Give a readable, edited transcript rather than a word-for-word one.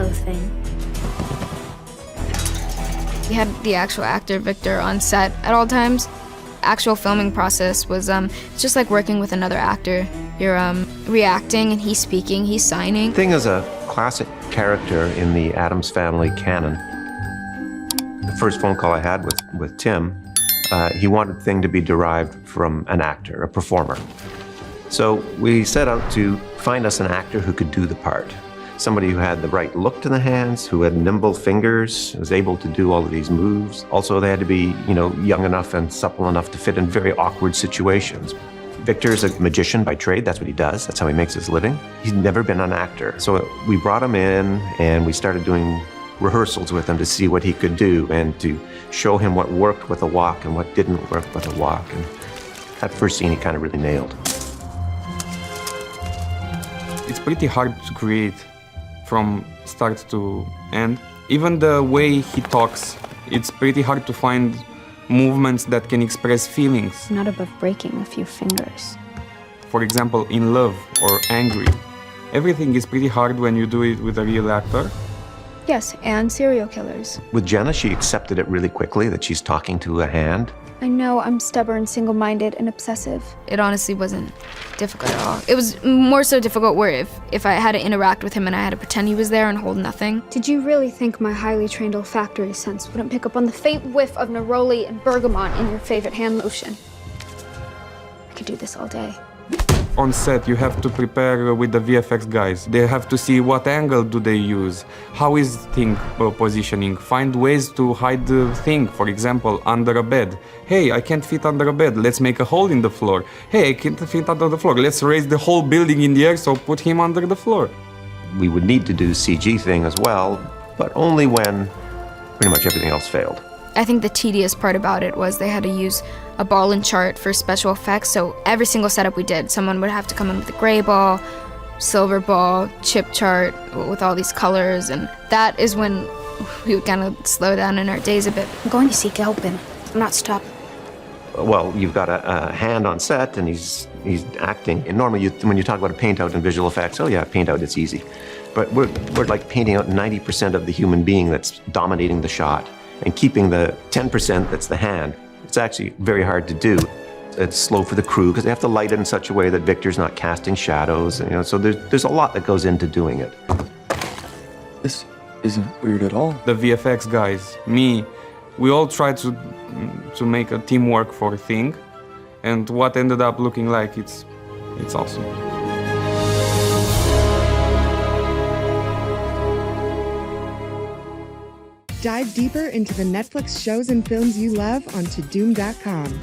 ego thing. We had the actual actor, Victor, on set at all times. Actual filming process was it's just like working with another actor. You're reacting and he's speaking, he's signing. Thing is a classic character in the Addams Family canon. The first phone call I had with Tim, he wanted Thing to be derived from an actor, a performer. So we set out to find us an actor who could do the part. Somebody who had the right look to the hands, who had nimble fingers, was able to do all of these moves. Also, they had to be, young enough and supple enough to fit in very awkward situations. Victor is a magician by trade. That's what he does. That's how he makes his living. He's never been an actor. So we brought him in and we started doing rehearsals with him to see what he could do and to show him what worked with a walk and what didn't work with a walk. And that first scene he kind of really nailed. It's pretty hard to create from start to end. Even the way he talks, it's pretty hard to find movements that can express feelings. Not above breaking a few fingers. For example, in love or angry. Everything is pretty hard when you do it with a real actor. Yes, and serial killers. With Jenna, she accepted it really quickly that she's talking to a hand. I know I'm stubborn, single-minded, and obsessive. It honestly wasn't difficult at all. It was more so difficult where if I had to interact with him and I had to pretend he was there and hold nothing. Did you really think my highly trained olfactory sense wouldn't pick up on the faint whiff of neroli and bergamot in your favorite hand lotion? I could do this all day. On set, you have to prepare with the VFX guys. They have to see what angle do they use, how is thing positioning, find ways to hide the thing, for example, under a bed. Hey, I can't fit under a bed, let's make a hole in the floor. Hey, I can't fit under the floor, let's raise the whole building in the air, so put him under the floor. We would need to do CG thing as well, but only when pretty much everything else failed. I think the tedious part about it was they had to use a ball and chart for special effects, so every single setup we did, someone would have to come in with a gray ball, silver ball, chip chart with all these colors, and that is when we would kind of slow down in our days a bit. I'm going to seek help and I'm not stopping. Well, you've got a hand on set and he's acting. And normally when you talk about a paint out in visual effects, oh yeah, paint out, it's easy. But we're like painting out 90% of the human being that's dominating the shot and keeping the 10% that's the hand. It's actually very hard to do. It's slow for the crew because they have to light it in such a way that Victor's not casting shadows. So there's a lot that goes into doing it. This isn't weird at all. The VFX guys, me, we all tried to make a teamwork for a thing, and what ended up looking like it's awesome. Dive deeper into the Netflix shows and films you love on Todoom.com.